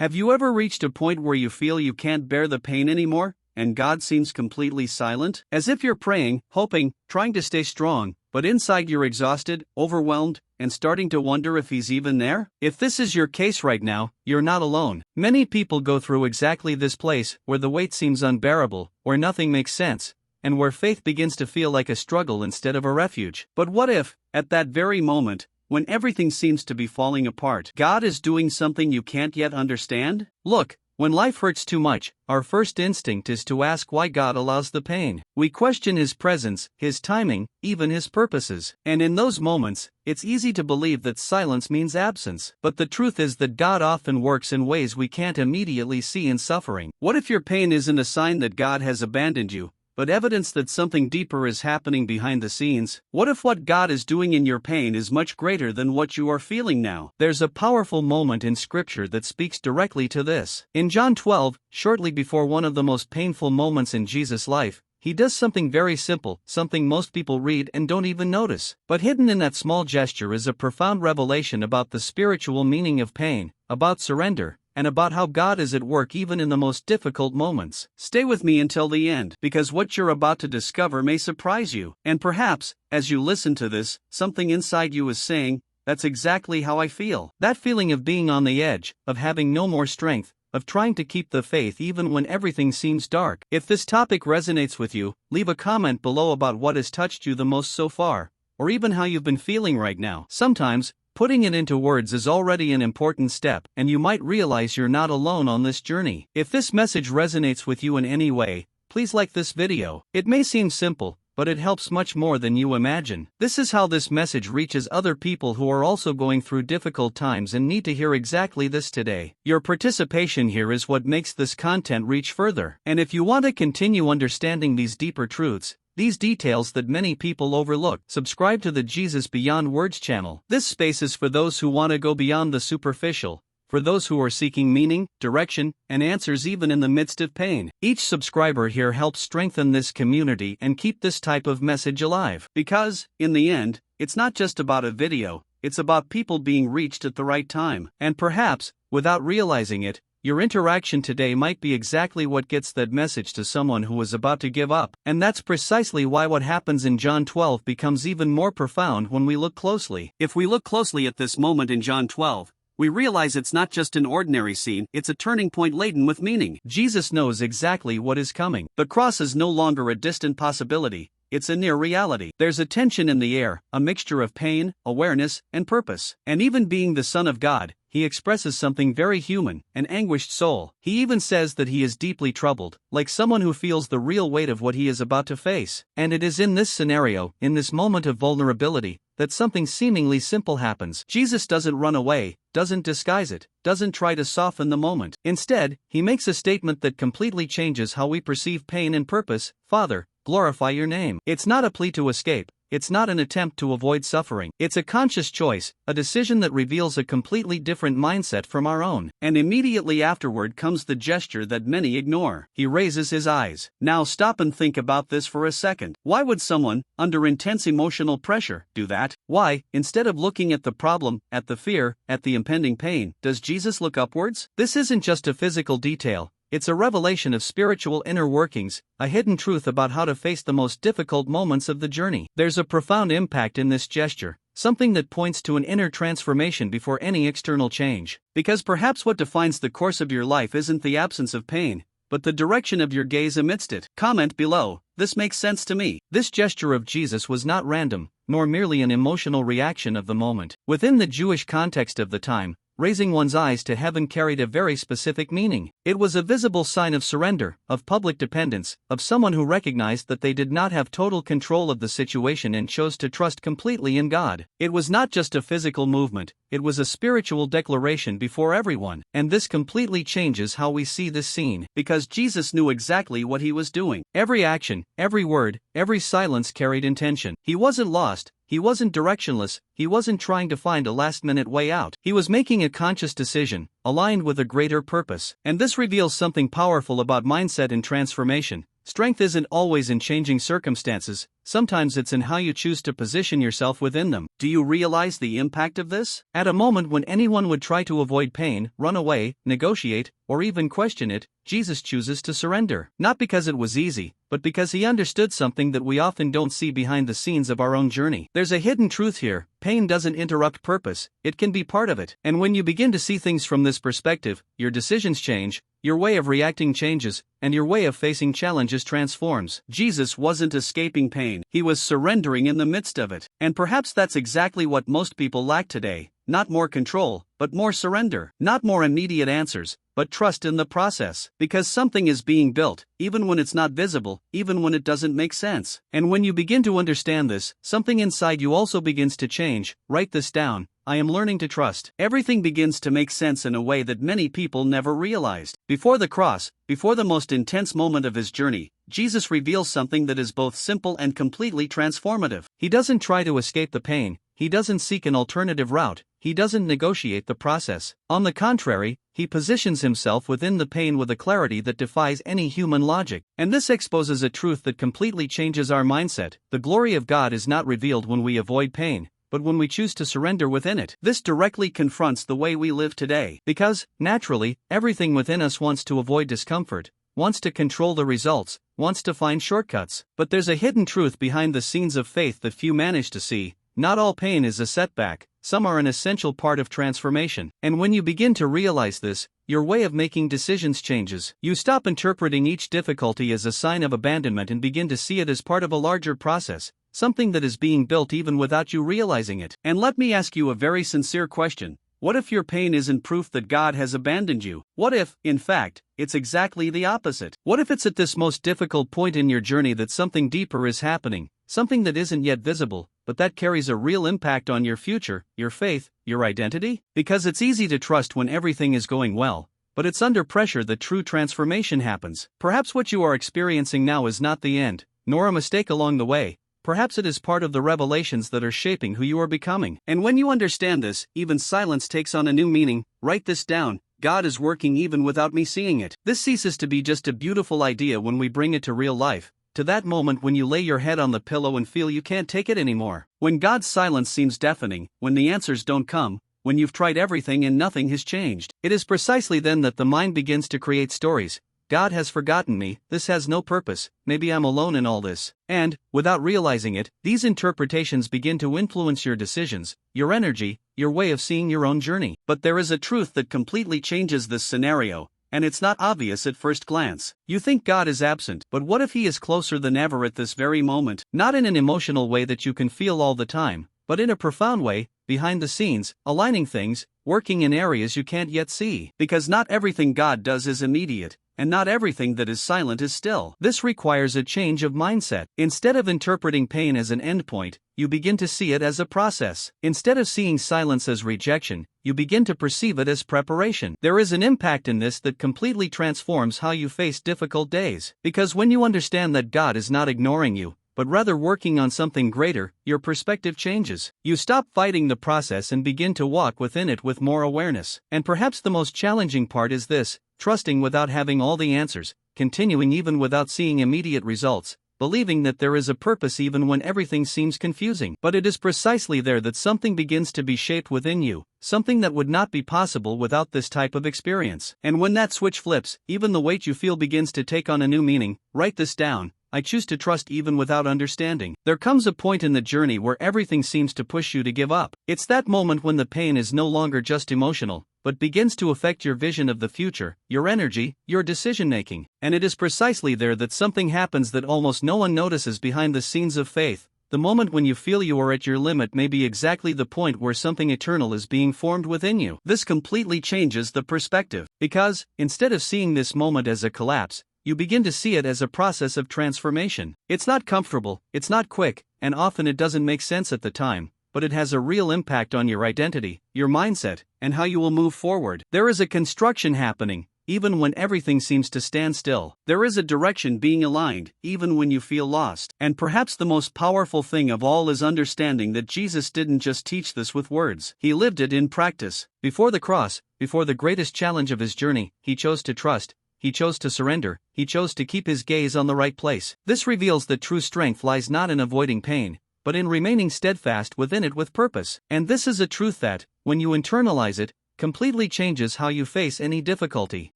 Have you ever reached a point where you feel you can't bear the pain anymore, and God seems completely silent? As if you're praying, hoping, trying to stay strong, but inside you're exhausted, overwhelmed, and starting to wonder if He's even there? If this is your case right now, you're not alone. Many people go through exactly this place, where the weight seems unbearable, where nothing makes sense, and where faith begins to feel like a struggle instead of a refuge. But what if, at that very moment, when everything seems to be falling apart, God is doing something you can't yet understand? Look, when life hurts too much, our first instinct is to ask why God allows the pain. We question His presence, His timing, even His purposes. And in those moments, it's easy to believe that silence means absence. But the truth is that God often works in ways we can't immediately see in suffering. What if your pain isn't a sign that God has abandoned you, but evidence that something deeper is happening behind the scenes? What if what God is doing in your pain is much greater than what you are feeling now? There's a powerful moment in Scripture that speaks directly to this. In John 12, shortly before one of the most painful moments in Jesus' life, He does something very simple, something most people read and don't even notice. But hidden in that small gesture is a profound revelation about the spiritual meaning of pain, about surrender, and about how God is at work even in the most difficult moments. Stay with me until the end, because what you're about to discover may surprise you. And perhaps, as you listen to this, something inside you is saying, "That's exactly how I feel." That feeling of being on the edge, of having no more strength, of trying to keep the faith even when everything seems dark. If this topic resonates with you, leave a comment below about what has touched you the most so far, or even how you've been feeling right now. Sometimes, putting it into words is already an important step, and you might realize you're not alone on this journey. If this message resonates with you in any way, please like this video. It may seem simple, but it helps much more than you imagine. This is how this message reaches other people who are also going through difficult times and need to hear exactly this today. Your participation here is what makes this content reach further. And if you want to continue understanding these deeper truths, these details that many people overlook, subscribe to the Jesus Beyond Words channel. This space is for those who want to go beyond the superficial, for those who are seeking meaning, direction, and answers even in the midst of pain. Each subscriber here helps strengthen this community and keep this type of message alive. Because, in the end, it's not just about a video, it's about people being reached at the right time. And perhaps, without realizing it, your interaction today might be exactly what gets that message to someone who is about to give up. And that's precisely why what happens in John 12 becomes even more profound when we look closely. If we look closely at this moment in John 12, we realize it's not just an ordinary scene, it's a turning point laden with meaning. Jesus knows exactly what is coming. The cross is no longer a distant possibility, it's a near reality. There's a tension in the air, a mixture of pain, awareness, and purpose. And even being the Son of God, He expresses something very human, an anguished soul. He even says that He is deeply troubled, like someone who feels the real weight of what he is about to face. And it is in this scenario, in this moment of vulnerability, that something seemingly simple happens. Jesus doesn't run away, doesn't disguise it, doesn't try to soften the moment. Instead, He makes a statement that completely changes how we perceive pain and purpose. "Father, glorify your name." It's not a plea to escape. It's not an attempt to avoid suffering. It's a conscious choice, a decision that reveals a completely different mindset from our own. And immediately afterward comes the gesture that many ignore. He raises His eyes. Now stop and think about this for a second. Why would someone, under intense emotional pressure, do that? Why, instead of looking at the problem, at the fear, at the impending pain, does Jesus look upwards? This isn't just a physical detail. It's a revelation of spiritual inner workings, a hidden truth about how to face the most difficult moments of the journey. There's a profound impact in this gesture, something that points to an inner transformation before any external change. Because perhaps what defines the course of your life isn't the absence of pain, but the direction of your gaze amidst it. Comment below, "This makes sense to me." This gesture of Jesus was not random, nor merely an emotional reaction of the moment. Within the Jewish context of the time, raising one's eyes to heaven carried a very specific meaning. It was a visible sign of surrender, of public dependence, of someone who recognized that they did not have total control of the situation and chose to trust completely in God. It was not just a physical movement, it was a spiritual declaration before everyone. And this completely changes how we see this scene, because Jesus knew exactly what He was doing. Every action, every word, every silence carried intention. He wasn't lost. He wasn't directionless, he wasn't trying to find a last-minute way out. He was making a conscious decision, aligned with a greater purpose. And this reveals something powerful about mindset and transformation. Strength isn't always in changing circumstances, sometimes it's in how you choose to position yourself within them. Do you realize the impact of this? At a moment when anyone would try to avoid pain, run away, negotiate, or even question it, Jesus chooses to surrender. Not because it was easy, but because he understood something that we often don't see behind the scenes of our own journey. There's a hidden truth here: pain doesn't interrupt purpose, it can be part of it. And when you begin to see things from this perspective, your decisions change, your way of reacting changes, and your way of facing challenges transforms. Jesus wasn't escaping pain, he was surrendering in the midst of it. And perhaps that's exactly what most people lack today: not more control, but more surrender. Not more immediate answers, but trust in the process. Because something is being built, even when it's not visible, even when it doesn't make sense. And when you begin to understand this, something inside you also begins to change. Write this down: I am learning to trust. Everything begins to make sense in a way that many people never realized. Before the cross, before the most intense moment of his journey, Jesus reveals something that is both simple and completely transformative. He doesn't try to escape the pain, he doesn't seek an alternative route, he doesn't negotiate the process. On the contrary, he positions himself within the pain with a clarity that defies any human logic. And this exposes a truth that completely changes our mindset: the glory of God is not revealed when we avoid pain, but when we choose to surrender within it. This directly confronts the way we live today. Because, naturally, everything within us wants to avoid discomfort, wants to control the results, wants to find shortcuts. But there's a hidden truth behind the scenes of faith that few manage to see: not all pain is a setback, some are an essential part of transformation. And when you begin to realize this, your way of making decisions changes. You stop interpreting each difficulty as a sign of abandonment and begin to see it as part of a larger process, something that is being built even without you realizing it. And let me ask you a very sincere question: what if your pain isn't proof that God has abandoned you? What if, in fact, it's exactly the opposite? What if it's at this most difficult point in your journey that something deeper is happening, something that isn't yet visible, but that carries a real impact on your future, your faith, your identity? Because it's easy to trust when everything is going well, but it's under pressure that true transformation happens. Perhaps what you are experiencing now is not the end, nor a mistake along the way. Perhaps it is part of the revelations that are shaping who you are becoming. And when you understand this, even silence takes on a new meaning. Write this down: God is working even without me seeing it. This ceases to be just a beautiful idea when we bring it to real life, to that moment when you lay your head on the pillow and feel you can't take it anymore. When God's silence seems deafening, when the answers don't come, when you've tried everything and nothing has changed, it is precisely then that the mind begins to create stories. God has forgotten me, this has no purpose, maybe I'm alone in all this. And, without realizing it, these interpretations begin to influence your decisions, your energy, your way of seeing your own journey. But there is a truth that completely changes this scenario, and it's not obvious at first glance. You think God is absent, but what if he is closer than ever at this very moment? Not in an emotional way that you can feel all the time, but in a profound way, behind the scenes, aligning things, working in areas you can't yet see. Because not everything God does is immediate, and not everything that is silent is still. This requires a change of mindset. Instead of interpreting pain as an endpoint, you begin to see it as a process. Instead of seeing silence as rejection, you begin to perceive it as preparation. There is an impact in this that completely transforms how you face difficult days. Because when you understand that God is not ignoring you, but rather working on something greater, your perspective changes. You stop fighting the process and begin to walk within it with more awareness. And perhaps the most challenging part is this: trusting without having all the answers, continuing even without seeing immediate results, believing that there is a purpose even when everything seems confusing. But it is precisely there that something begins to be shaped within you, something that would not be possible without this type of experience. And when that switch flips, even the weight you feel begins to take on a new meaning. Write this down: I choose to trust even without understanding. There comes a point in the journey where everything seems to push you to give up. It's that moment when the pain is no longer just emotional, but begins to affect your vision of the future, your energy, your decision-making. And it is precisely there that something happens that almost no one notices behind the scenes of faith. The moment when you feel you are at your limit may be exactly the point where something eternal is being formed within you. This completely changes the perspective. Because, instead of seeing this moment as a collapse, you begin to see it as a process of transformation. It's not comfortable, it's not quick, and often it doesn't make sense at the time, but it has a real impact on your identity, your mindset, and how you will move forward. There is a construction happening, even when everything seems to stand still. There is a direction being aligned, even when you feel lost. And perhaps the most powerful thing of all is understanding that Jesus didn't just teach this with words, he lived it in practice. Before the cross, before the greatest challenge of his journey, he chose to trust. he chose to surrender, he chose to keep his gaze on the right place. This reveals that true strength lies not in avoiding pain, but in remaining steadfast within it with purpose. And this is a truth that, when you internalize it, completely changes how you face any difficulty.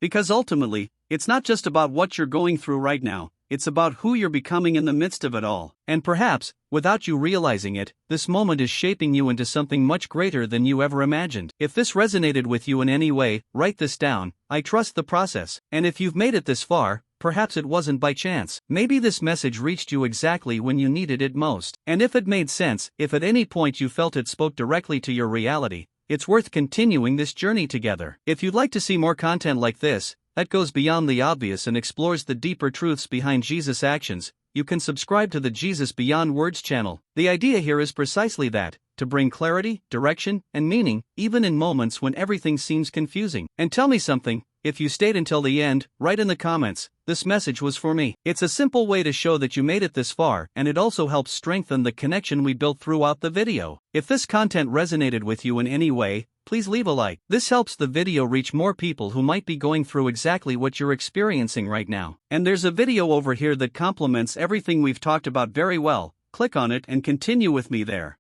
Because ultimately, it's not just about what you're going through right now, it's about who you're becoming in the midst of it all. And perhaps, without you realizing it, this moment is shaping you into something much greater than you ever imagined. If this resonated with you in any way, write this down. I trust the process. And if you've made it this far, perhaps it wasn't by chance. Maybe this message reached you exactly when you needed it most. And if it made sense, if at any point you felt it spoke directly to your reality, it's worth continuing this journey together. If you'd like to see more content like this, that goes beyond the obvious and explores the deeper truths behind Jesus' actions, you can subscribe to the Jesus Beyond Words channel. The idea here is precisely that, to bring clarity, direction, and meaning, even in moments when everything seems confusing. And tell me something, if you stayed until the end, write in the comments, "This message was for me." It's a simple way to show that you made it this far, and it also helps strengthen the connection we built throughout the video. If this content resonated with you in any way, please leave a like. This helps the video reach more people who might be going through exactly what you're experiencing right now. And there's a video over here that complements everything we've talked about very well. Click on it and continue with me there.